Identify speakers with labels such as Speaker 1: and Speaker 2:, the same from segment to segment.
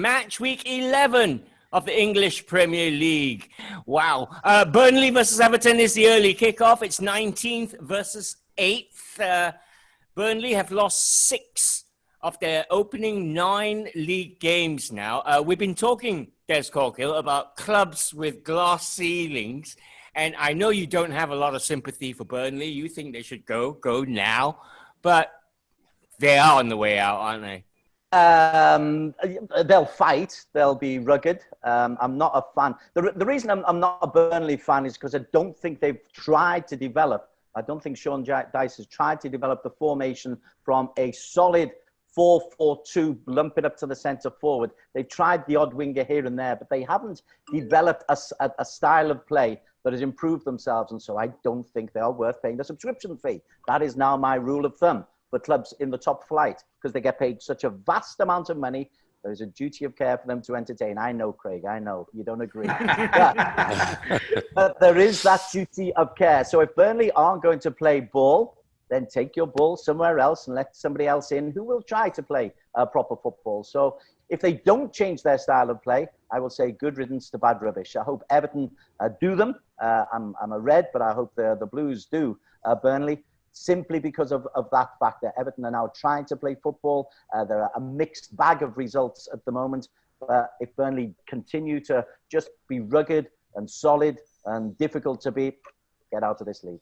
Speaker 1: match week 11 of the English Premier League. Wow. Burnley versus Everton is the early kickoff. It's 19th versus 8th. Burnley have lost 6 of their opening 9 league games now. We've been talking, Des Corkill, about clubs with glass ceilings. And I know you don't have a lot of sympathy for Burnley. You think they should go now. But they are on the way out, aren't they?
Speaker 2: They'll fight. They'll be rugged. I'm not a fan. The reason I'm not a Burnley fan is because I don't think they've tried to develop. I don't think Sean Dyche has tried to develop the formation from a solid 4-4-2, lump it up to the centre forward. They've tried the odd winger here and there, but they haven't developed a style of play that has improved themselves. And so I don't think they are worth paying the subscription fee. That is now my rule of thumb for clubs in the top flight, because they get paid such a vast amount of money. There is a duty of care for them to entertain. I know, Craig, I know. You don't agree. But there is that duty of care. So if Burnley aren't going to play ball, then take your ball somewhere else and let somebody else in who will try to play proper football. So if they don't change their style of play, I will say good riddance to bad rubbish. I hope Everton do them. I'm a red, but I hope the Blues do Burnley, simply because of that fact that Everton are now trying to play football. There are a mixed bag of results at the moment. If Burnley continue to just be rugged and solid and difficult to beat, get out of this league.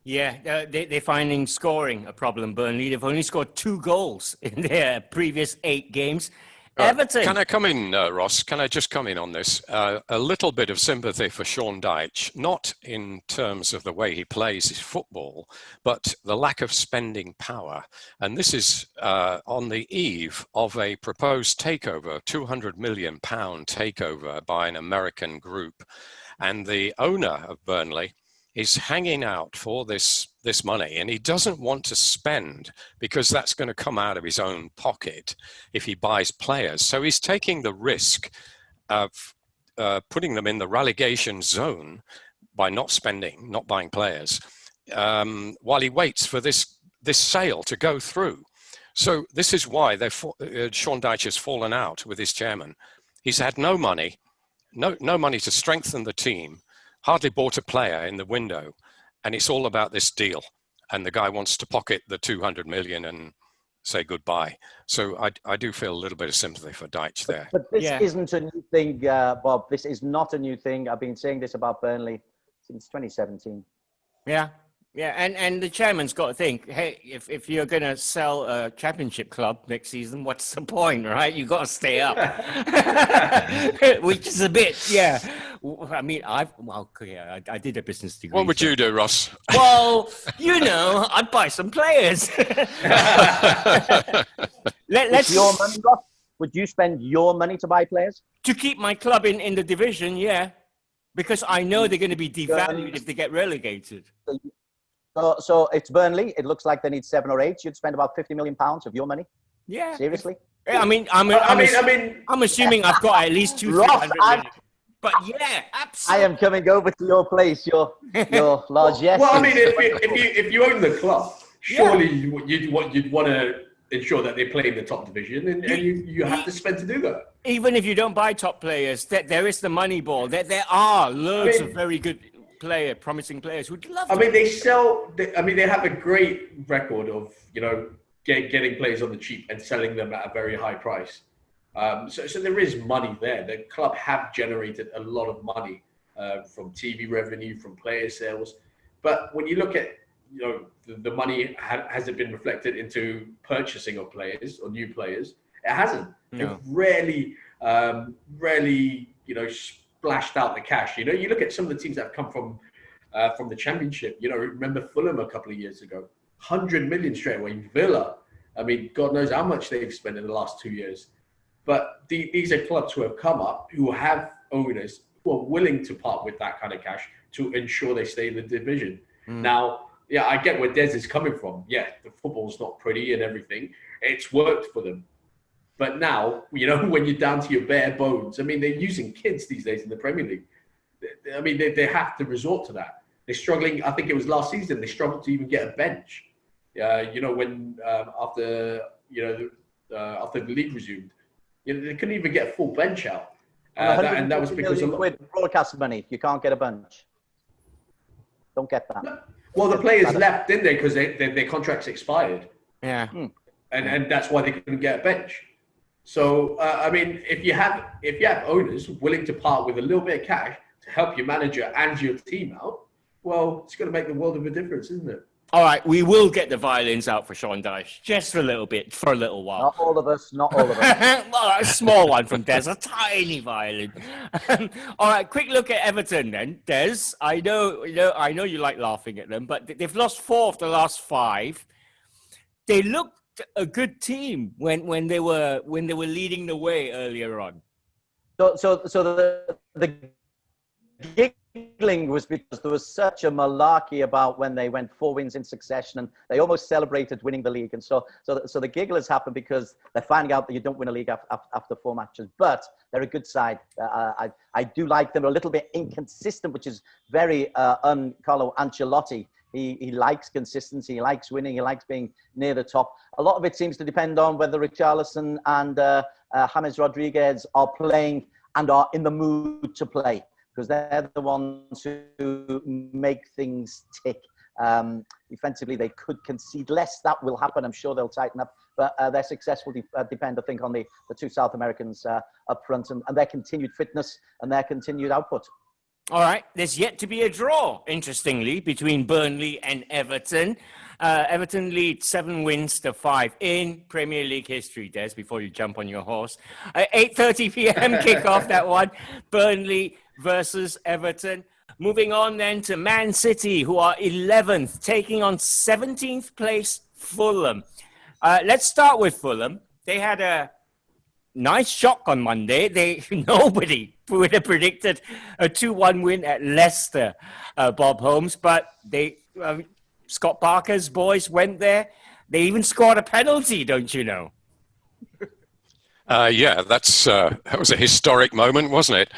Speaker 1: Yeah, they're finding scoring a problem, Burnley. They've only scored 2 goals in their previous 8 games. Everton.
Speaker 3: Can I come in, Ross? Can I just come in on this? A little bit of sympathy for Sean Dyche, not in terms of the way he plays his football, but the lack of spending power. And this is on the eve of a proposed takeover, £200 million takeover by an American group. And the owner of Burnley is hanging out for this money, and he doesn't want to spend because that's going to come out of his own pocket if he buys players. So he's taking the risk of putting them in the relegation zone by not spending, not buying players, while he waits for this sale to go through. So this is why Sean Dyche has fallen out with his chairman. He's had no money to strengthen the team, hardly bought a player in the window, and it's all about this deal. And the guy wants to pocket the 200 million and say goodbye. So I do feel a little bit of sympathy for Dyche there.
Speaker 2: But this isn't a new thing, Bob. This is not a new thing. I've been saying this about Burnley since 2017.
Speaker 1: Yeah. Yeah, and the chairman's got to think, hey, if you're going to sell a championship club next season, what's the point, right? You've got to stay up. Which is a bit, I mean, I did a business degree.
Speaker 3: What would you do, Ross?
Speaker 1: Well, I'd buy some players.
Speaker 2: Let's your money, Ross? Would you spend your money to buy players?
Speaker 1: To keep my club in the division, yeah. Because I know they're going to be devalued if they get relegated.
Speaker 2: So it's Burnley. It looks like they need 7 or 8. You'd spend about £50 million of your money.
Speaker 1: Yeah.
Speaker 2: Seriously?
Speaker 1: I'm assuming I've got at least 200-300 million. But yeah, absolutely.
Speaker 2: I am coming over to your place. Your large yes.
Speaker 4: Well, I mean, if you own the club, surely you'd want to ensure that they play in the top division, and you have to spend to do that.
Speaker 1: Even if you don't buy top players, there is the money ball. There are loads of very good promising players who'd love to.
Speaker 4: They have a great record of, getting players on the cheap and selling them at a very high price. So there is money there. The club have generated a lot of money from TV revenue, from player sales. But when you look at, the money, has it been reflected into purchasing of players or new players? It hasn't.
Speaker 1: No.
Speaker 4: They've rarely, splashed out the cash. You look at some of the teams that have come from the Championship. Remember Fulham a couple of years ago, 100 million straight away. Villa, I mean, God knows how much they've spent in the last 2 years. But these are clubs who have come up, who have owners who are willing to part with that kind of cash to ensure they stay in the division. Now, I get where Des is coming from. Yeah, the football's not pretty and everything. It's worked for them. But now, when you're down to your bare bones, I mean, they're using kids these days in the Premier League. I mean, they have to resort to that. They're struggling. I think it was last season, they struggled to even get a bench. When after the league resumed, They couldn't even get a full bench out.
Speaker 2: And
Speaker 4: that was because of
Speaker 2: £150 million broadcast money. You can't get a bench. Don't get that.
Speaker 4: Well, the players left, didn't they? Because their contracts expired.
Speaker 1: Yeah.
Speaker 4: And that's why they couldn't get a bench. So I mean, if you have owners willing to part with a little bit of cash to help your manager and your team out, well, it's going to make the world of a difference, isn't it?
Speaker 1: All right, we will get the violins out for Sean Dyche just for a little bit, for a little while.
Speaker 2: Not all of us.
Speaker 1: Well, a small one from Des, a tiny violin. All right, quick look at Everton then, Des. I know you like laughing at them, but they've lost 4 of the last 5. They looked a good team when they were leading the way earlier on.
Speaker 2: So the giggling was because there was such a malarkey about when they went 4 wins in succession, and they almost celebrated winning the league. And so the gigglers happen because they're finding out that you don't win a league after 4 matches. But they're a good side. I do like them. They're a little bit inconsistent, which is very Carlo Ancelotti. He likes consistency. He likes winning. He likes being near the top. A lot of it seems to depend on whether Richarlison and James Rodriguez are playing and are in the mood to play, because they're the ones who make things tick. Defensively, they could concede less. That will happen. I'm sure they'll tighten up. But their success will depend, I think, on the 2 South Americans up front and their continued fitness and their continued output.
Speaker 1: All right, there's yet to be a draw, interestingly, between Burnley and Everton. Everton lead 7 wins to 5 in Premier League history, Des, before you jump on your horse. 8:30 p.m. kickoff, that one. Burnley versus Everton. Moving on then to Man City, who are 11th, taking on 17th place Fulham. Let's start with Fulham. They had a nice shock on Monday. Nobody would have predicted a 2-1 win at Leicester, Bob Holmes, but Scott Parker's boys went there. They even scored a penalty, don't you know?
Speaker 3: Yeah, that was a historic moment, wasn't it?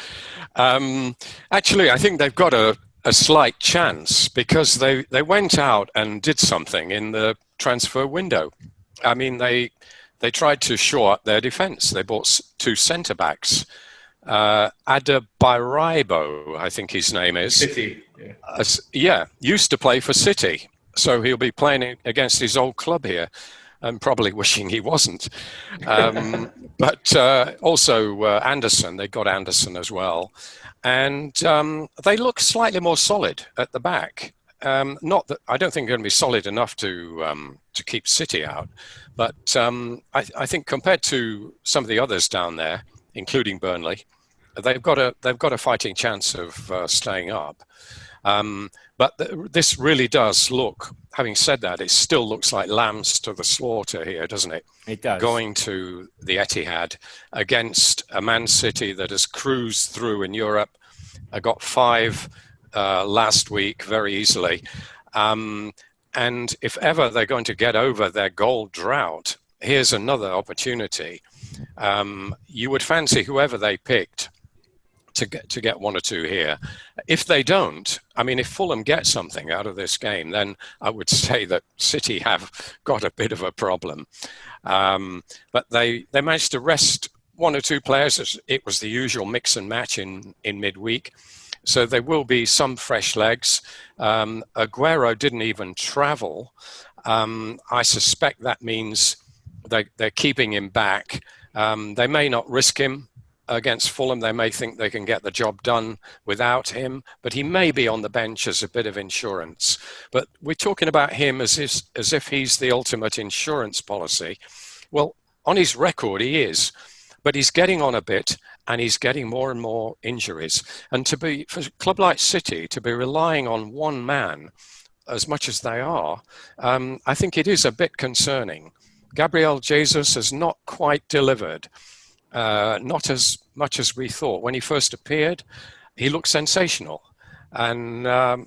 Speaker 3: Actually, I think they've got a slight chance because they went out and did something in the transfer window. I mean, they tried to shore up their defence. They bought 2 centre-backs. Adebayoraibo, I think his name is.
Speaker 4: City,
Speaker 3: yeah, used to play for City. So he'll be playing against his old club here and probably wishing he wasn't. But also Anderson, they got Anderson as well. And they look slightly more solid at the back. Not that I don't think they're going to be solid enough to keep City out, but I think compared to some of the others down there, including Burnley, they've got a fighting chance of staying up. But this really does look. Having said that, it still looks like lambs to the slaughter here, doesn't it?
Speaker 1: It does. Going
Speaker 3: to the Etihad against a Man City that has cruised through in Europe. I got 5 last week very easily. And if ever they're going to get over their goal drought, here's another opportunity. You would fancy whoever they picked to get 1 or 2 here. If they don't, I mean, if Fulham get something out of this game, then I would say that City have got a bit of a problem. But they managed to rest 1 or 2 players. It was the usual mix and match in midweek. So there will be some fresh legs. Aguero didn't even travel. I suspect that means they're keeping him back. They may not risk him against Fulham. They may think they can get the job done without him, but he may be on the bench as a bit of insurance. But we're talking about him as if he's the ultimate insurance policy. Well, on his record, he is. But he's getting on a bit and he's getting more and more injuries. And for a club like City to be relying on one man as much as they are, I think it is a bit concerning. Gabriel Jesus has not quite delivered, not as much as we thought. When he first appeared, he looked sensational. And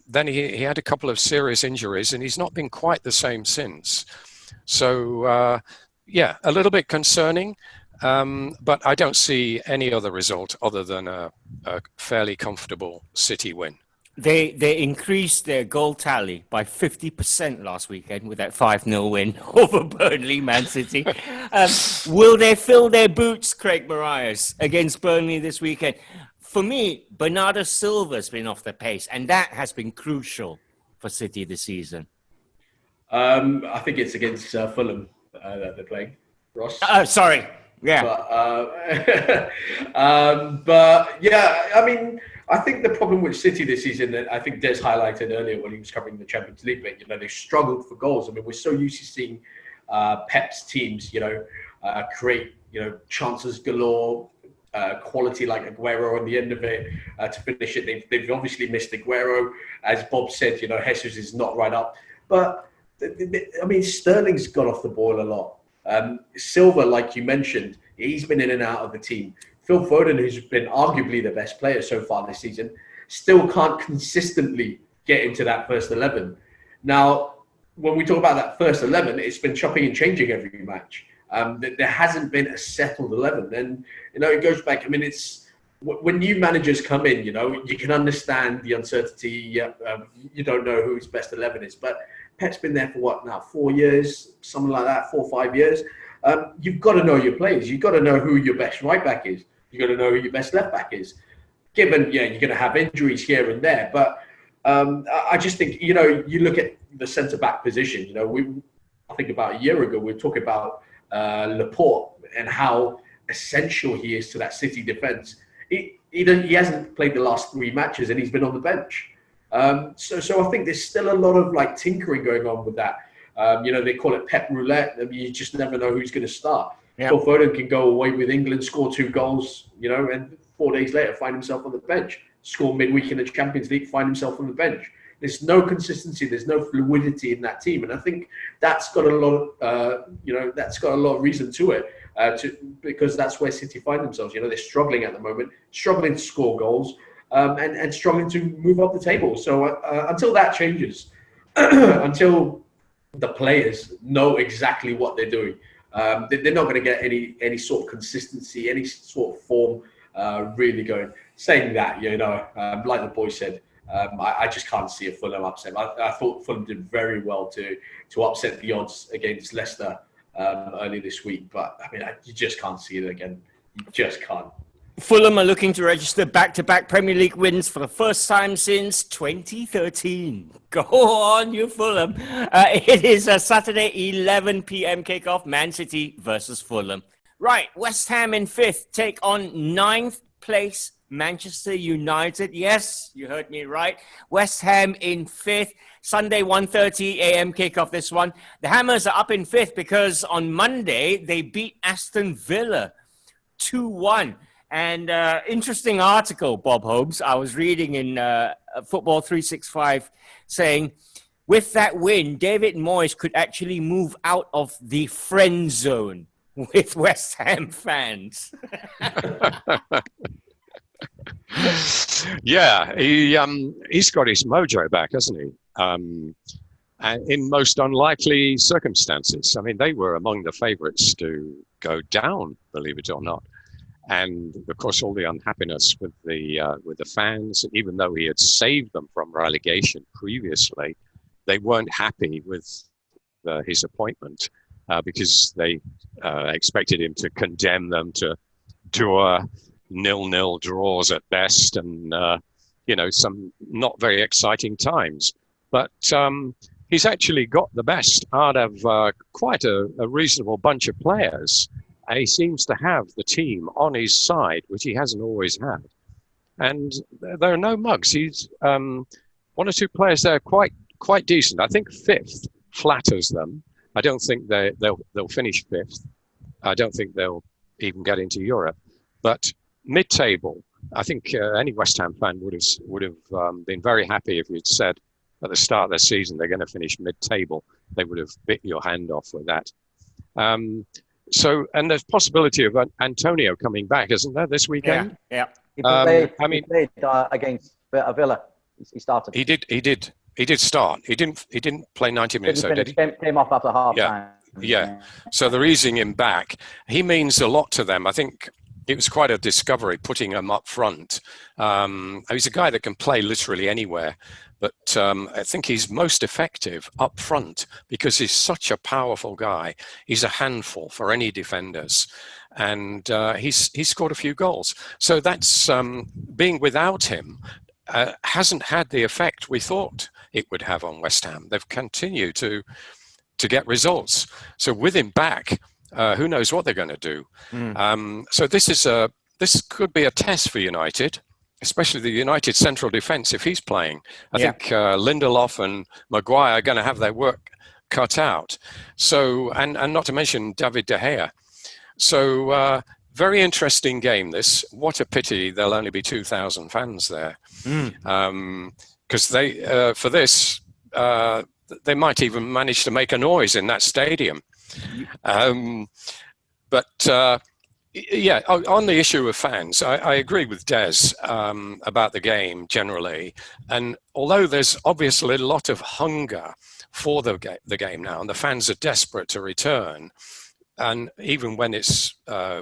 Speaker 3: then he had a couple of serious injuries and he's not been quite the same since. So, yeah, a little bit concerning. But I don't see any other result other than a fairly comfortable City win.
Speaker 1: They increased their goal tally by 50% last weekend with that 5-0 win over Burnley, Man City. Will they fill their boots, Craig Marias, against Burnley this weekend? For me, Bernardo Silva's been off the pace, and that has been crucial for City this season.
Speaker 4: I think it's against Fulham that they're playing. Ross?
Speaker 1: Sorry. Yeah.
Speaker 4: But yeah, I mean, I think the problem with City this season, that I think Des highlighted earlier when he was covering the Champions League, but, you know, they've struggled for goals. I mean, we're so used to seeing Pep's teams, you know, create, you know, chances galore, quality like Aguero on the end of it to finish it. They've obviously missed Aguero. As Bob said, you know, Jesus is not right up. But, I mean, Sterling's got off the ball a lot. Silva, like you mentioned, he's been in and out of the team. Phil Foden, who's been arguably the best player so far this season, still can't consistently get into that first 11. Now, when we talk about that first 11, it's been chopping and changing every match. There hasn't been a settled 11. And, you know, it goes back. I mean, it's when new managers come in, you know, you can understand the uncertainty. You don't know who his best 11 is. But Pep's been there for what now, 4 years, something like that, 4 or 5 years. You've got to know your players. You've got to know who your best right back is. You've got to know who your best left back is. Given, yeah, you're going to have injuries here and there, but I just think, you know, you look at the centre back position. You know, I think about a year ago we were talking about Laporte and how essential he is to that City defence. He hasn't played the last 3 matches and he's been on the bench. So I think there's still a lot of like tinkering going on with that. You know, they call it Pep roulette. I mean, you just never know who's going to start. Phil Foden can go away with England, score 2 goals, you know, and 4 days later find himself on the bench. Score midweek in the Champions League, find himself on the bench. There's no consistency. There's no fluidity in that team, and I think that's got a lot of, you know, that's got a lot of reason to it, because that's where City find themselves. You know, they're struggling at the moment, struggling to score goals, and struggling to move up the table. So until that changes, until the players know exactly what they're doing, they're not going to get any sort of consistency, any sort of form really going. Saying that, you know, like the boy said, I just can't see a Fulham upset. I thought Fulham did very well to upset the odds against Leicester early this week, but I mean, you just can't see it again. You just can't.
Speaker 1: Fulham are looking to register back-to-back Premier League wins for the first time since 2013. Go on, you Fulham. It is a Saturday 11 p.m. kickoff, Man City versus Fulham. Right, West Ham in 5th take on 9th place Manchester United. Yes, you heard me right. West Ham in 5th. Sunday, 1:30 a.m. kickoff this one. The Hammers are up in 5th because on Monday they beat Aston Villa 2-1. And interesting article, Bob Hobbs, I was reading in Football 365 saying, with that win, David Moyes could actually move out of the friend zone with West Ham fans.
Speaker 3: Yeah, he's got his mojo back, hasn't he? And in most unlikely circumstances. I mean, they were among the favourites to go down, believe it or not. And of course, all the unhappiness with the fans, even though he had saved them from relegation previously, they weren't happy with his appointment because they expected him to condemn them to 0-0 draws at best, and you know, some not very exciting times. But he's actually got the best out of quite a reasonable bunch of players. And he seems to have the team on his side, which he hasn't always had. And there are no mugs. He's 1 or 2 players there quite decent. I think 5th flatters them. I don't think they'll finish 5th. I don't think they'll even get into Europe. But mid-table, I think any West Ham fan would have been very happy if you'd said at the start of the season they're going to finish mid-table. They would have bit your hand off with that. So, and there's possibility of Antonio coming back, isn't there, this weekend?
Speaker 2: Yeah. He played against Villa. He started.
Speaker 3: He did start. He didn't play 90 minutes, though, did he?
Speaker 2: Came off after half time.
Speaker 3: Yeah. So they're easing him back. He means a lot to them. I think it was quite a discovery putting him up front. He's a guy that can play literally anywhere, but I think he's most effective up front because he's such a powerful guy. He's a handful for any defenders, and he's scored a few goals. So that's being without him hasn't had the effect we thought it would have on West Ham. They've continued to get results. So with him back, who knows what they're going to do? So this could be a test for United, especially the United central defence if he's playing. I think Lindelof and Maguire are going to have their work cut out. So and not to mention David De Gea. So very interesting game. This. What a pity there'll only be 2,000 fans there, because they for this. They might even manage to make a noise in that stadium. But on the issue of fans, I agree with Des about the game generally. And although there's obviously a lot of hunger for the game now, and the fans are desperate to return, and even when it's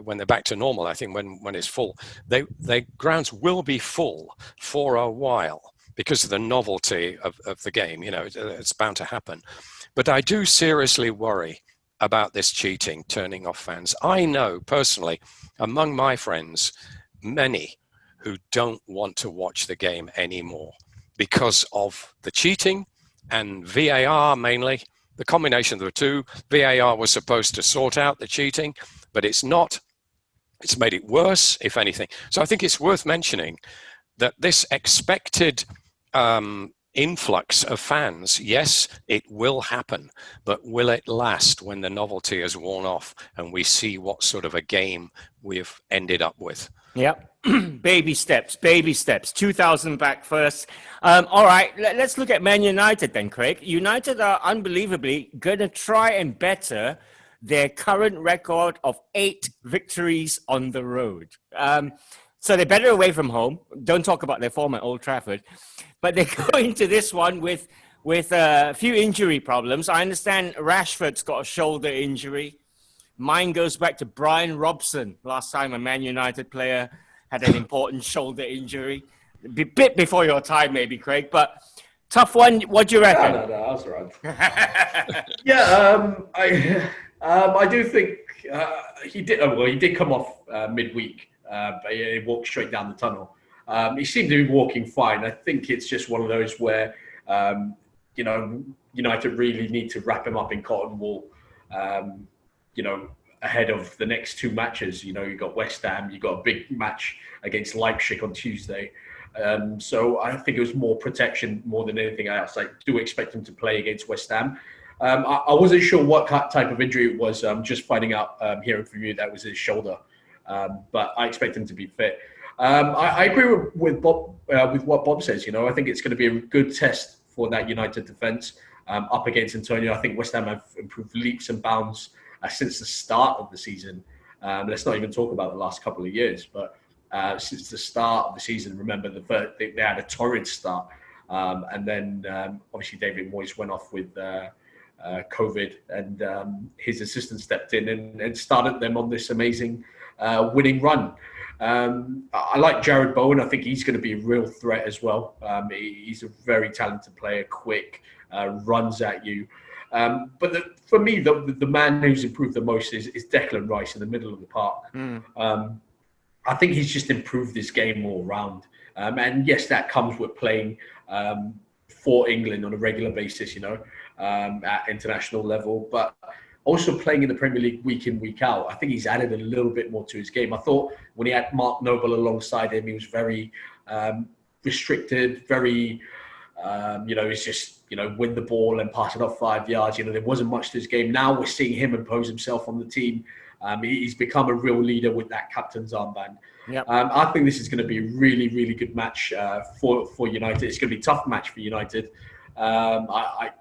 Speaker 3: when they're back to normal, I think when it's full, their grounds will be full for a while, because of the novelty of the game. It's bound to happen. But I do seriously worry about this cheating, turning off fans. I know personally, among my friends, many who don't want to watch the game anymore because of the cheating and VAR mainly, the combination of the two. VAR was supposed to sort out the cheating, but it's not. It's made it worse, if anything. So I think it's worth mentioning that this expected influx of fans, yes, it will happen, but will it last when the novelty has worn off and we see what sort of a game we've ended up with?
Speaker 1: Yep. Baby steps. 2,000 back first. All right, let's look at Man United then, Craig. United are unbelievably going to try and better their current record of 8 victories on the road. So they're better away from home. Don't talk about their form at Old Trafford. But they're going to this one with a few injury problems. I understand Rashford's got a shoulder injury. Mine goes back to Brian Robson. Last time a Man United player had an important shoulder injury. A bit before your time, maybe, Craig. But tough one. What do you reckon?
Speaker 4: No, that's all right. I do think he did. Oh, well, he did come off midweek. But he walked straight down the tunnel. He seemed to be walking fine. I think it's just one of those where, United really need to wrap him up in cotton wool, ahead of the next 2 matches. You've got West Ham, you've got a big match against Leipzig on Tuesday. So I think it was more protection more than anything else. I do expect him to play against West Ham. I wasn't sure what type of injury it was. Just finding out, hearing from you, that was his shoulder. But I expect him to be fit. I agree with Bob, with what Bob says. I think it's going to be a good test for that United defence up against Antonio. I think West Ham have improved leaps and bounds since the start of the season. Let's not even talk about the last couple of years, but since the start of the season, remember they had a torrid start, and then obviously David Moyes went off with COVID, and his assistant stepped in and started them on this amazing winning run. I like Jared Bowen. I think he's going to be a real threat as well. He's a very talented player, quick, runs at you. But for me, the man who's improved the most is Declan Rice in the middle of the park. I think he's just improved this game all round. And yes, that comes with playing for England on a regular basis, at international level. But also playing in the Premier League week in, week out. I think he's added a little bit more to his game. I thought when he had Mark Noble alongside him, he was very restricted, very, he's just, win the ball and pass it off 5 yards. There wasn't much to his game. Now we're seeing him impose himself on the team. He's become a real leader with that captain's armband.
Speaker 1: Yep.
Speaker 4: I think this is going to be a really, really good match for United. It's going to be a tough match for United. I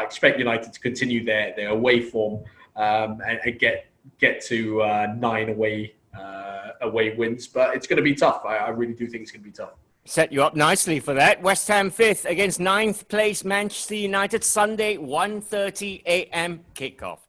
Speaker 4: expect United to continue their away form and get to 9 away wins, but it's going to be tough. I really do think it's going to be tough.
Speaker 1: Set you up nicely for that. West Ham 5th against 9th place Manchester United, Sunday 1:30 a.m. kickoff.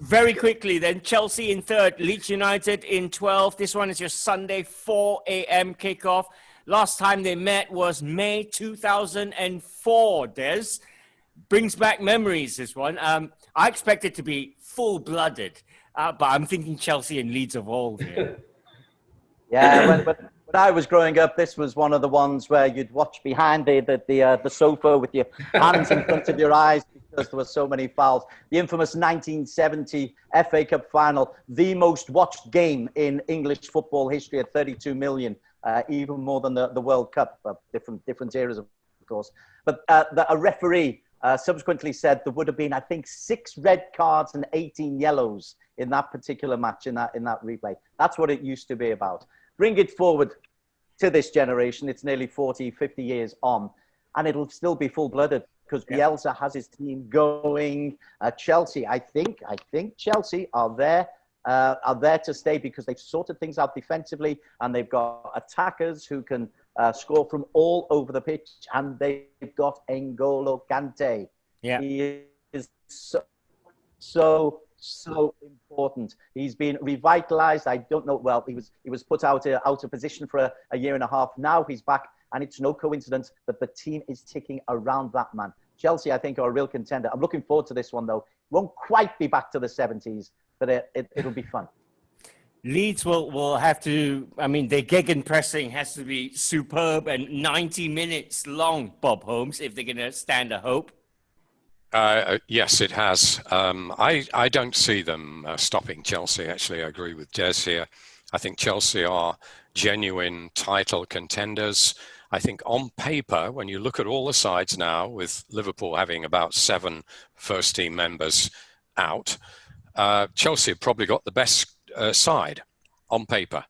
Speaker 1: Very quickly then, Chelsea in third, Leeds United in 12th. This one is your Sunday 4 a.m. kickoff. Last time they met was May 2004, Des. Brings back memories, this one. I expect it to be full-blooded, but I'm thinking Chelsea and Leeds of old here.
Speaker 2: Yeah, when I was growing up, this was one of the ones where you'd watch behind the sofa with your hands in front of your eyes because there were so many fouls. The infamous 1970 FA Cup final, the most watched game in English football history at 32 million, even more than the World Cup, different eras, of course. But a referee subsequently said there would have been, I think, 6 red cards and 18 yellows in that particular match, in that replay. That's what it used to be about. Bring it forward to this generation. It's nearly 40, 50 years on, and it'll still be full-blooded because Bielsa has his team going. Chelsea, I think Chelsea are there to stay because they've sorted things out defensively and they've got attackers who can score from all over the pitch, and they've got N'Golo Kante. Yeah, he is so important. He's been revitalized. I don't know. Well, he was put out of position for a year and a half. Now he's back, and it's no coincidence that the team is ticking around that man. Chelsea, I think, are a real contender. I'm looking forward to this one, though. Won't quite be back to the 70s, but it'll be fun.
Speaker 1: Leeds will have to, I mean, their gegenpressing has to be superb and 90 minutes long, Bob Holmes, if they're going to stand a hope.
Speaker 3: Yes, it has. I don't see them stopping Chelsea. Actually, I agree with Des here. I think Chelsea are genuine title contenders. I think on paper, when you look at all the sides now, with Liverpool having about 7 first-team members out, Chelsea have probably got the best side on paper,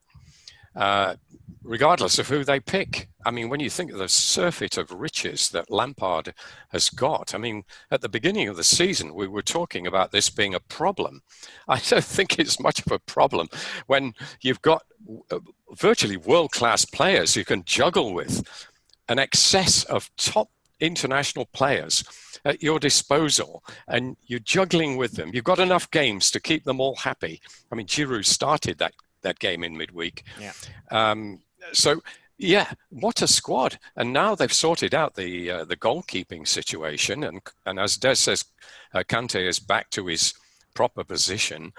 Speaker 3: regardless of who they pick. I mean, when you think of the surfeit of riches that Lampard has got, I mean, at the beginning of the season, we were talking about this being a problem. I don't think it's much of a problem when you've got virtually world-class players you can juggle with, an excess of top international players at your disposal, and you're juggling with them. You've got enough games to keep them all happy. I mean, Giroud started that game in midweek. Yeah. So, yeah, what a squad. And now they've sorted out the goalkeeping situation. And as Des says, Kante is back to his proper position.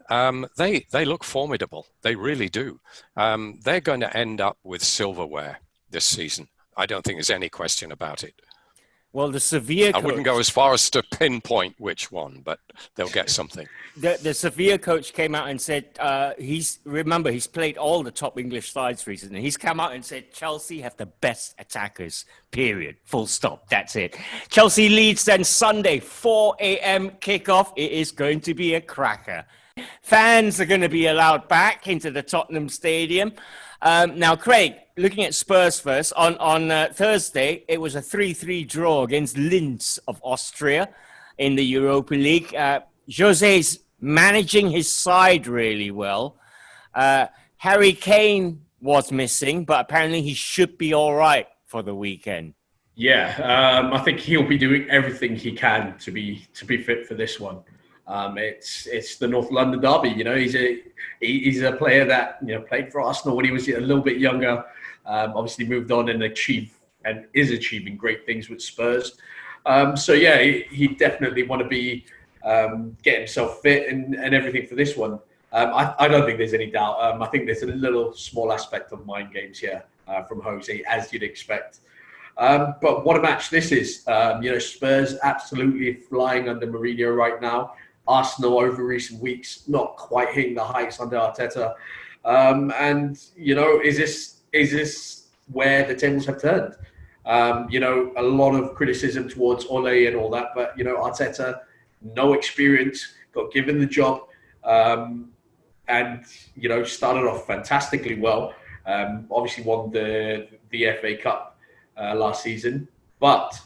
Speaker 3: They look formidable. They really do. They're going to end up with silverware this season. I don't think there's any question about it.
Speaker 1: Well, the Sevilla coach...
Speaker 3: I wouldn't go as far as to pinpoint which one, but they'll get something.
Speaker 1: The Sevilla coach came out and said, he's played all the top English sides recently. He's come out and said, Chelsea have the best attackers, period. Full stop. That's it. Chelsea Leeds then Sunday, 4 a.m. kickoff. It is going to be a cracker. Fans are going to be allowed back into the Tottenham Stadium. Now, Craig, looking at Spurs first, on Thursday, it was a 3-3 draw against Linz of Austria in the Europa League. Jose's managing his side really well. Harry Kane was missing, but apparently he should be all right for the weekend.
Speaker 4: Yeah, I think he'll be doing everything he can to be fit for this one. It's the North London derby. You know, he's a player that played for Arsenal when he was a little bit younger. Obviously moved on and is achieving great things with Spurs. So yeah, he definitely want to be get himself fit and everything for this one. I don't think there's any doubt. I think there's a little small aspect of mind games here from Jose, as you'd expect. But what a match this is. Spurs absolutely flying under Mourinho right now. Arsenal over recent weeks not quite hitting the heights under Arteta. Is this where the tables have turned? A lot of criticism towards Ole and all that, but Arteta, no experience, got given the job, and started off fantastically well. Obviously won the FA Cup last season, but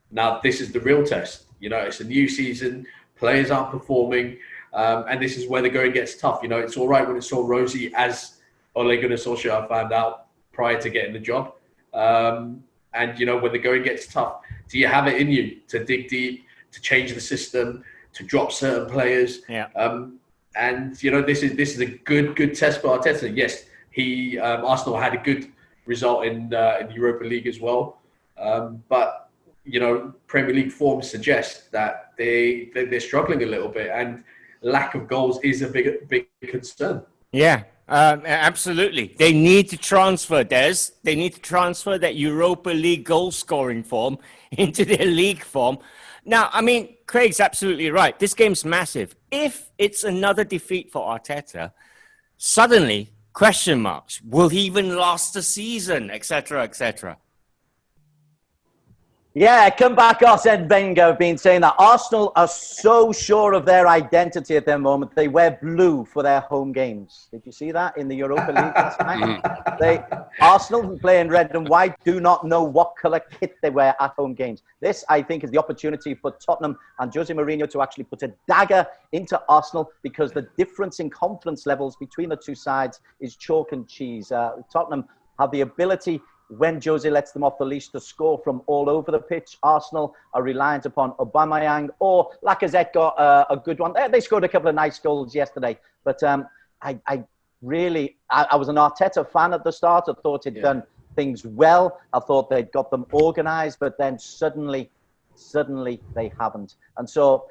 Speaker 4: now this is the real test. It's a new season, players aren't performing, and this is where the going gets tough. It's all right when it's all rosy, as Ole Gunnar Solskjaer found out prior to getting the job. And when the going gets tough, do you have it in you to dig deep, to change the system, to drop certain players.
Speaker 1: Yeah.
Speaker 4: And you know, this is a good test for Arteta. Yes, Arsenal had a good result in the Europa League as well, but you know, Premier League form suggests that they're struggling a little bit, and lack of goals is a big concern.
Speaker 1: Yeah, absolutely. They need to transfer, Des. They need to transfer that Europa League goal scoring form into their league form. Now, I mean, Craig's absolutely right. This game's massive. If it's another defeat for Arteta, suddenly, question marks. Will he even last the season, etc., etc.?
Speaker 2: Yeah, come back, Arsene Wenger have been saying that Arsenal are so sure of their identity at the moment. They wear blue for their home games. Did you see that in the Europa League last night? Arsenal, who play in red and white, do not know what colour kit they wear at home games. This, I think, is the opportunity for Tottenham and Jose Mourinho to actually put a dagger into Arsenal, because the difference in confidence levels between the two sides is chalk and cheese. Tottenham have the ability, when Jose lets them off the leash, to score from all over the pitch. Arsenal are reliant upon Aubameyang, or Lacazette got a good one. They scored a couple of nice goals yesterday. But I was an Arteta fan at the start. I thought he'd done things well. I thought they'd got them organised, but then suddenly they haven't. And so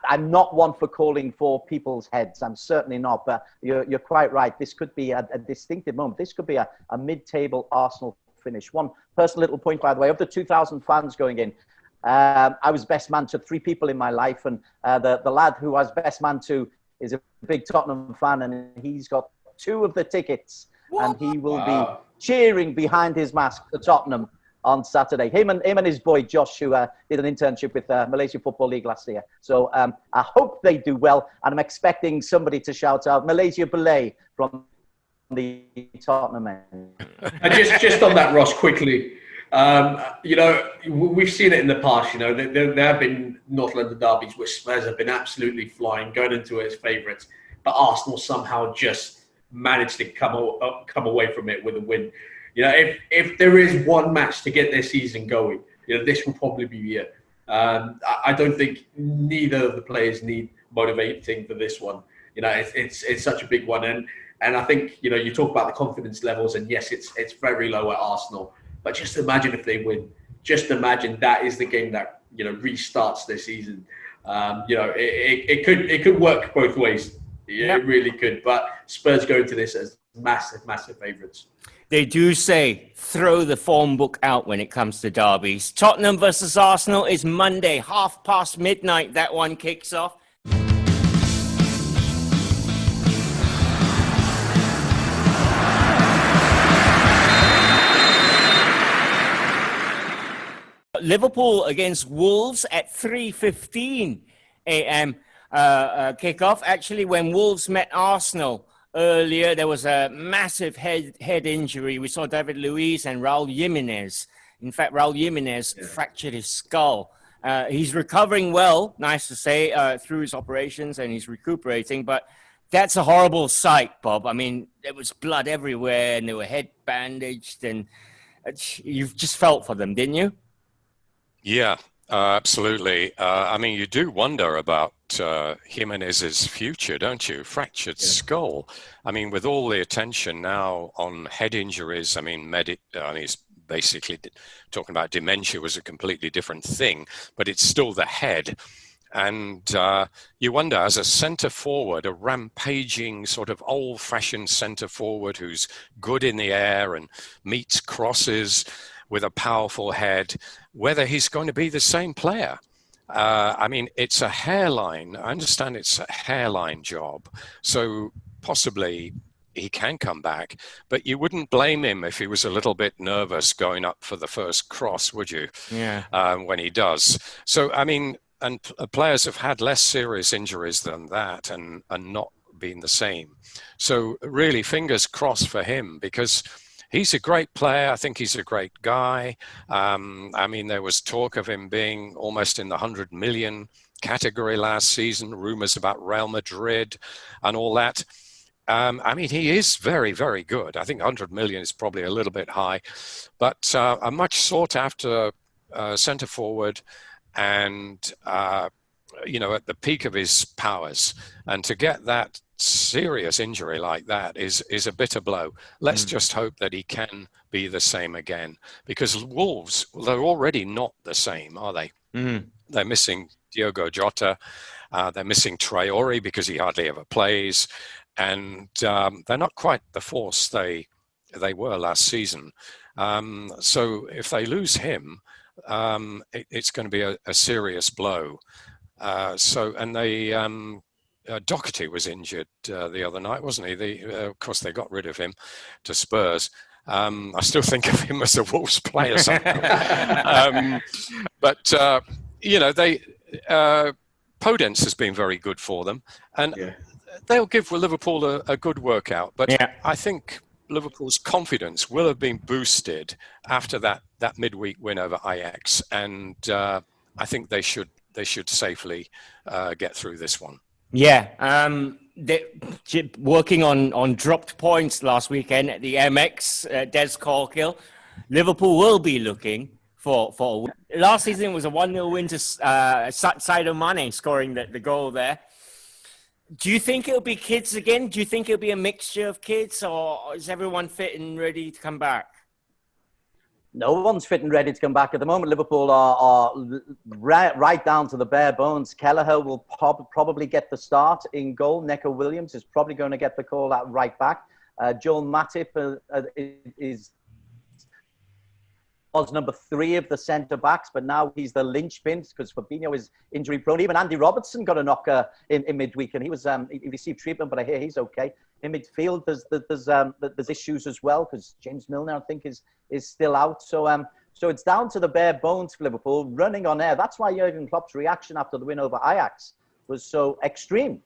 Speaker 2: I'm not one for calling for people's heads. I'm certainly not. But you're quite right. This could be a distinctive moment. This could be a mid-table Arsenal finish. One personal little point, by the way, of the 2,000 fans going in, I was best man to 3 people in my life. And the lad who I was best man to is a big Tottenham fan, and he's got 2 of the tickets. What? And he will be cheering behind his mask for Tottenham on Saturday. Him and his boy Josh, who did an internship with Malaysia Football League last year. So I hope they do well, and I'm expecting somebody to shout out Malaysia Belay from the Tottenham end.
Speaker 4: And just on that, Ross, quickly, you know, we've seen it in the past. You know, there have been North London derbies where Spurs have been absolutely flying, going into it as favourites, but Arsenal somehow just managed to come away from it with a win. You know, if there is one match to get their season going, you know, this will probably be it. I don't think neither of the players need motivating for this one. You know, it's such a big one, and I think, you know, you talk about the confidence levels, and yes, it's very low at Arsenal. But just imagine if they win. Just imagine that is the game that, you know, restarts their season. You know, it could work both ways. It really could. But Spurs go into this as massive favourites.
Speaker 1: They do say throw the form book out when it comes to derbies. Tottenham versus Arsenal is Monday, midnight. That one kicks off. Liverpool against Wolves at 3:15 a.m. Kickoff. Actually, when Wolves met Arsenal earlier, there was a massive head injury. We saw David Luiz and Raul Jimenez. In fact, Raul Jimenez fractured his skull. He's recovering well, nice to say, through his operations, and he's recuperating. But that's a horrible sight, Bob. I mean, there was blood everywhere, and they were head bandaged, and you've just felt for them, didn't you?
Speaker 3: Yeah, absolutely. I mean, you do wonder about Jimenez's future, don't you? Fractured skull. I mean, with all the attention now on head injuries, I mean, he's basically talking about dementia was a completely different thing, but it's still the head. And you wonder, as a centre forward, a rampaging sort of old-fashioned centre forward who's good in the air and meets crosses with a powerful head, whether he's going to be the same player. I mean, it's a hairline. I understand it's a hairline job. So possibly he can come back, but you wouldn't blame him if he was a little bit nervous going up for the first cross, would you?
Speaker 1: Yeah.
Speaker 3: When he does. So, I mean, and players have had less serious injuries than that and not been the same. So really, fingers crossed for him, because he's a great player. I think he's a great guy. I mean, there was talk of him being almost in the 100 million category last season, rumors about Real Madrid and all that. I mean, he is very, very good. I think 100 million is probably a little bit high, but a much sought after centre forward, and at the peak of his powers, and to get that serious injury like that is a bitter blow. Let's just hope that he can be the same again, because Wolves, they're already not the same, are they? They're missing Diogo Jota, they're missing Traore because he hardly ever plays, and they're not quite the force they were last season. So if they lose him, it's going to be a serious blow. Doherty was injured the other night, wasn't he? Of course, they got rid of him to Spurs. I still think of him as a Wolves player somehow. Podence has been very good for them, and they'll give Liverpool a good workout. But I think Liverpool's confidence will have been boosted after that midweek win over Ajax, and I think they should safely get through this one.
Speaker 1: Yeah, they working on dropped points last weekend at the MX, Des Corkill. Liverpool will be looking for a win. Last season was a 1-0 win to Sadio Mane scoring the goal there. Do you think it'll be kids again? Do you think it'll be a mixture of kids, or is everyone fit and ready to come back?
Speaker 2: No one's fit and ready to come back at the moment. Liverpool are right down to the bare bones. Kelleher will probably get the start in goal. Neco Williams is probably going to get the call at right back. Joel Matip was number 3 of the centre-backs, but now he's the linchpin because Fabinho is injury-prone. Even Andy Robertson got a knocker in midweek, and he received treatment, but I hear he's okay. In midfield, there's issues as well because James Milner, I think, is still out. So it's down to the bare bones for Liverpool, running on air. That's why Jurgen Klopp's reaction after the win over Ajax was so extreme.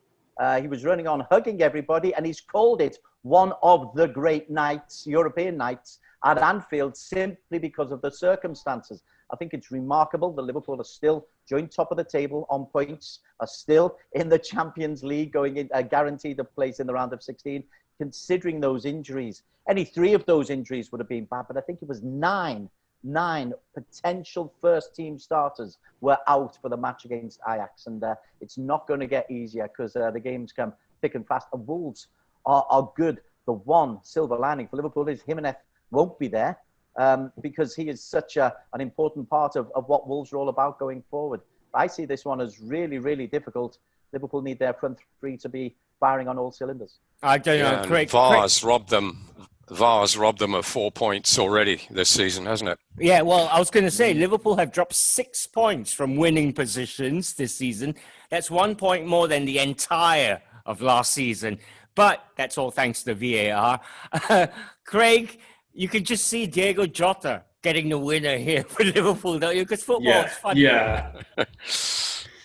Speaker 2: He was running on, hugging everybody, and he's called it one of the great nights, European nights, at Anfield, simply because of the circumstances. I think it's remarkable that Liverpool are still joint top of the table on points, are still in the Champions League, going in guaranteed a place in the round of 16, considering those injuries. Any 3 of those injuries would have been bad, but I think it was 9 potential first-team starters were out for the match against Ajax, and it's not going to get easier because the games come thick and fast. And Wolves are good. The one silver lining for Liverpool is Jimenez won't be there because he is such an important part of what Wolves are all about going forward. I see this one as really, really difficult. Liverpool need their front 3 to be firing on all cylinders.
Speaker 1: I don't know.
Speaker 3: VAR's robbed them of 4 points already this season, hasn't it?
Speaker 1: Yeah, well, I was going to say, Liverpool have dropped 6 points from winning positions this season. That's 1 point more than the entire of last season. But that's all thanks to VAR. Craig, you could just see Diogo Jota getting the winner here for Liverpool, don't you? Because football is fun.
Speaker 4: Yeah.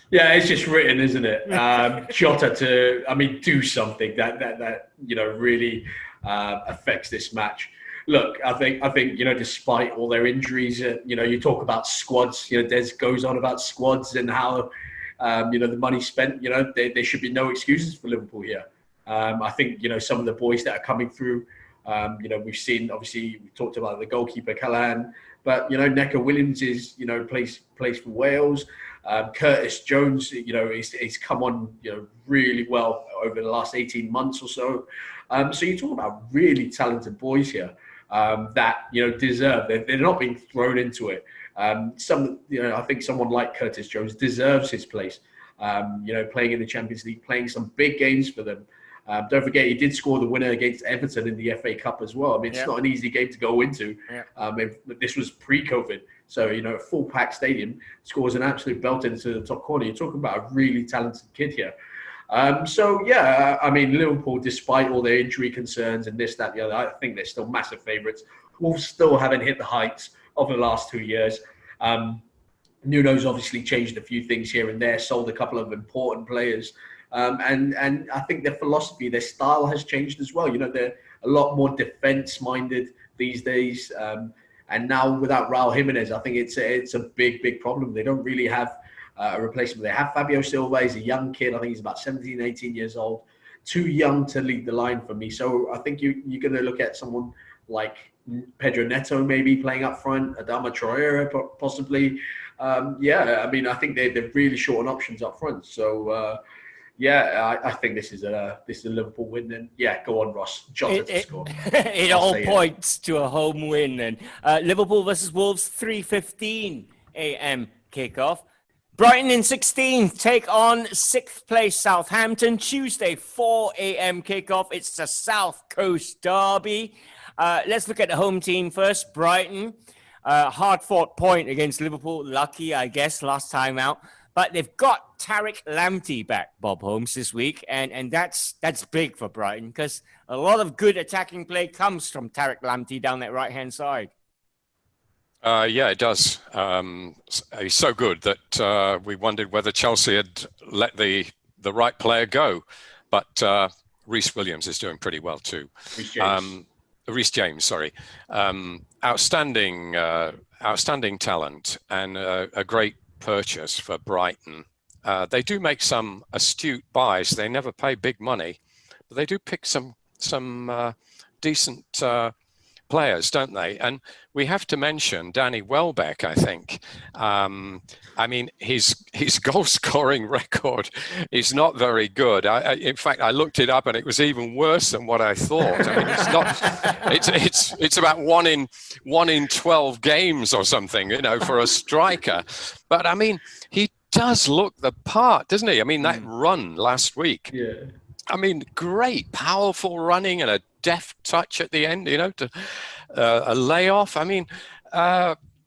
Speaker 4: Yeah, it's just written, isn't it? Jota to, do something that really affects this match. Look, I think despite all their injuries, you talk about squads. Des goes on about squads and how the money spent. There should be no excuses for Liverpool here. I think some of the boys that are coming through. We've seen, obviously, we talked about the goalkeeper, Callahan, but, Neco Williams is, plays for Wales. Curtis Jones, he's come on, really well over the last 18 months or so. So you're talking about really talented boys here that, deserve, they're not being thrown into it. I think someone like Curtis Jones deserves his place, playing in the Champions League, playing some big games for them. Don't forget, he did score the winner against Everton in the FA Cup as well. It's not an easy game to go into. This was pre-COVID. So, a full-packed stadium, scores an absolute belt into the top corner. You're talking about a really talented kid here. Liverpool, despite all their injury concerns and this, that, the other, I think they're still massive favourites. Wolves still haven't hit the heights of the last 2 years. Nuno's obviously changed a few things here and there, sold a couple of important players. And I think their philosophy, their style has changed as well. They're a lot more defense-minded these days. And now without Raul Jimenez, I think it's a big, big problem. They don't really have a replacement. They have Fabio Silva. He's a young kid. I think he's about 17, 18 years old. Too young to lead the line for me. So I think you're going to look at someone like Pedro Neto maybe playing up front, Adama Traore possibly. I mean, I think they're really short on options up front. So I think this is a Liverpool win. Then go on, Ross. Jota to score.
Speaker 1: It all points to a home win. And Liverpool versus Wolves, 3:15 a.m. kickoff. Brighton in 16th take on 6th place Southampton. Tuesday, 4 a.m. kickoff. It's a South Coast derby. Let's look at the home team first. Brighton, hard-fought point against Liverpool. Lucky, I guess, last time out. But they've got Tariq Lamptey back, Bob Holmes, this week. And that's big for Brighton because a lot of good attacking play comes from Tariq Lamptey down that right-hand side.
Speaker 3: It does. He's so good that we wondered whether Chelsea had let the right player go. But Reece Williams is doing pretty well too. Reece James, sorry. Outstanding talent and a great purchase for Brighton. They do make some astute buys. They never pay big money, but they do pick some decent players, don't they? And we have to mention Danny Welbeck, I think. I mean, his goal scoring record is not very good. In fact, I looked it up and it was even worse than what I thought. I mean, it's not. It's about one in 12 games or something, for a striker. But I mean, he does look the part, doesn't he? I mean, that run last week.
Speaker 4: Yeah.
Speaker 3: I mean, great, powerful running and a deft touch at the end, to a layoff. I mean,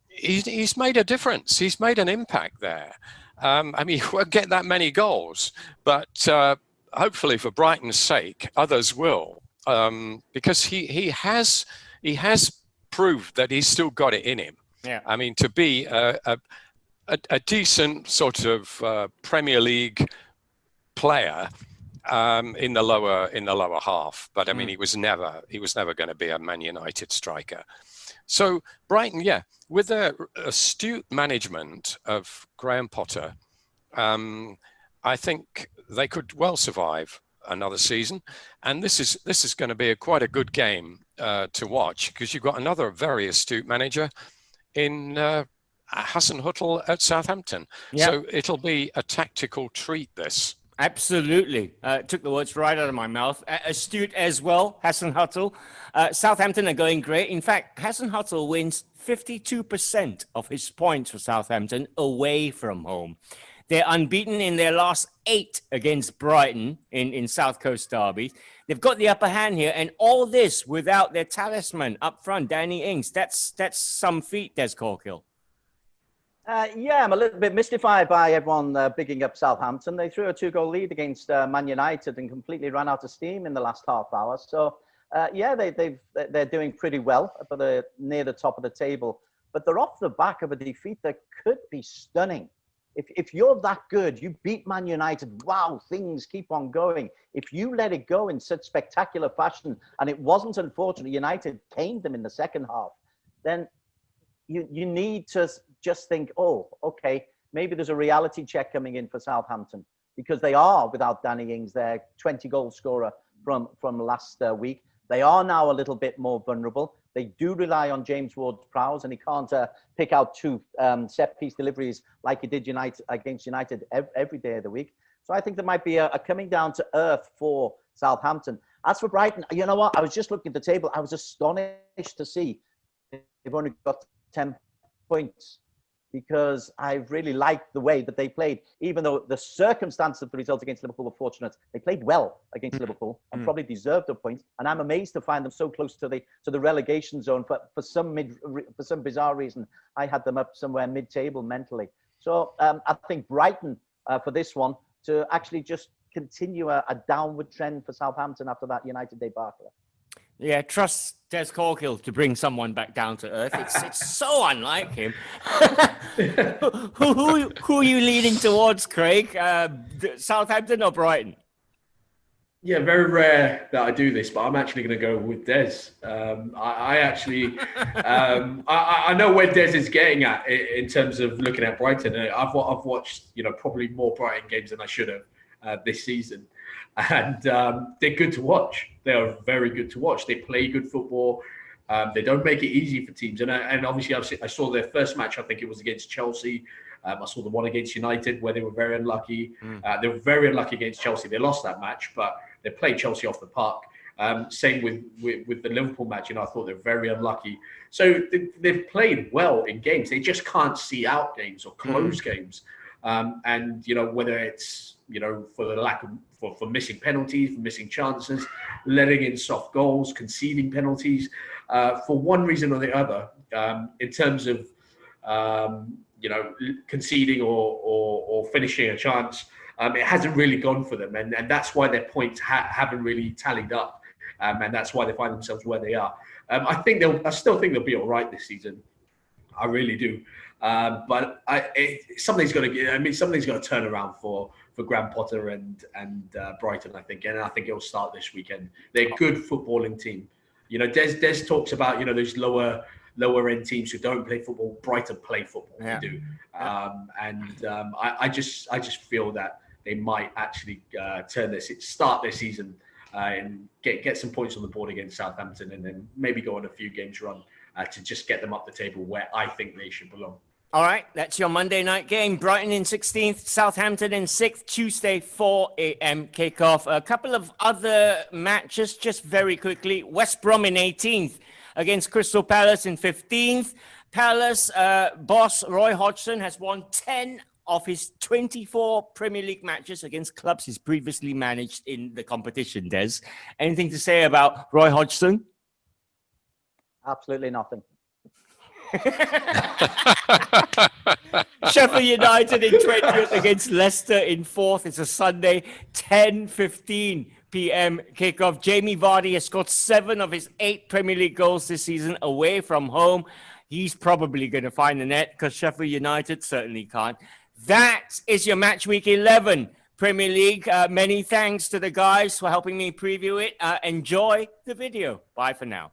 Speaker 3: he's made a difference. He's made an impact there. I mean, he won't get that many goals, but hopefully for Brighton's sake, others will, because he has proved that he's still got it in him.
Speaker 1: Yeah.
Speaker 3: I mean, to be a decent sort of Premier League player. In the lower half, but I mean, he was never going to be a Man United striker. So Brighton, with their astute management of Graham Potter, I think they could well survive another season. And this is going to be quite a good game to watch because you've got another very astute manager in Hassan Hüttl at Southampton.
Speaker 1: Yeah.
Speaker 3: So it'll be a tactical treat. This.
Speaker 1: Absolutely. Took the words right out of my mouth. Astute as well, Hassan Hüttl. Southampton are going great. In fact, Hassan Hüttl wins 52% of his points for Southampton away from home. They're unbeaten in their last 8 against Brighton in South Coast derbies. They've got the upper hand here, and all this without their talisman up front, Danny Ings. That's some feat, Des Corkill.
Speaker 2: I'm a little bit mystified by everyone bigging up Southampton. They threw a 2-goal lead against Man United and completely ran out of steam in the last half hour. So, they're doing pretty well, but they're near the top of the table. But they're off the back of a defeat that could be stunning. If you're that good, you beat Man United, wow, things keep on going. If you let it go in such spectacular fashion, and it wasn't unfortunate, United caned them in the second half, then you need to just think, oh, okay, maybe there's a reality check coming in for Southampton because they are without Danny Ings, their 20-goal scorer from last week. They are now a little bit more vulnerable. They do rely on James Ward-Prowse, and he can't pick out 2 set-piece deliveries like he did against United every day of the week. So I think there might be a coming down to earth for Southampton. As for Brighton, you know what? I was just looking at the table. I was astonished to see they've only got 10 points because I really liked the way that they played. Even though the circumstances of the result against Liverpool were fortunate, they played well against Liverpool and probably deserved a point. And I'm amazed to find them so close to the relegation zone. For some bizarre reason, I had them up somewhere mid-table mentally. So I think Brighton for this one to actually just continue a downward trend for Southampton after that United debacle.
Speaker 1: Yeah, trust Des Corkill to bring someone back down to earth. It's so unlike him. who are you leaning towards, Craig? Southampton or Brighton?
Speaker 4: Yeah, very rare that I do this, but I'm actually going to go with Des. I know where Des is getting at in terms of looking at Brighton. I've watched probably more Brighton games than I should have this season. And they're good to watch. They are very good to watch. They play good football. They don't make it easy for teams. And obviously, I saw their first match, I think it was against Chelsea. I saw the one against United where they were very unlucky. They were very unlucky against Chelsea. They lost that match, but they played Chelsea off the park. Same with the Liverpool match. I thought they're very unlucky. So they've played well in games. They just can't see out games or close games. And whether it's for the lack of for missing penalties, for missing chances, letting in soft goals, conceding penalties, for one reason or the other, in terms of conceding or finishing a chance, it hasn't really gone for them, and that's why their points haven't really tallied up, and that's why they find themselves where they are. I still think they'll be all right this season. I really do. But something's got to turn around for Graham Potter and Brighton, I think, and I think it'll start this weekend. They're a good footballing team. Des talks about those lower end teams who don't play football. Brighton play football.
Speaker 1: Yeah.
Speaker 4: They do, I just feel that they might actually start their season and get some points on the board against Southampton, and then maybe go on a few games run to just get them up the table where I think they should belong.
Speaker 1: All right, that's your Monday night game. Brighton in 16th, Southampton in 6th, Tuesday, 4 a.m. kickoff. A couple of other matches, just very quickly. West Brom in 18th against Crystal Palace in 15th. Palace boss Roy Hodgson has won 10 of his 24 Premier League matches against clubs he's previously managed in the competition, Des. Anything to say about Roy Hodgson?
Speaker 2: Absolutely nothing.
Speaker 1: Sheffield United in 20th against Leicester in 4th. It's a Sunday, 10:15 p.m. kickoff. Jamie Vardy has scored 7 of his 8 Premier League goals this season away from home. He's probably going to find the net because Sheffield United certainly can't. That is your Matchweek 11 Premier League. Many thanks to the guys for helping me preview it. Enjoy the video. Bye for now.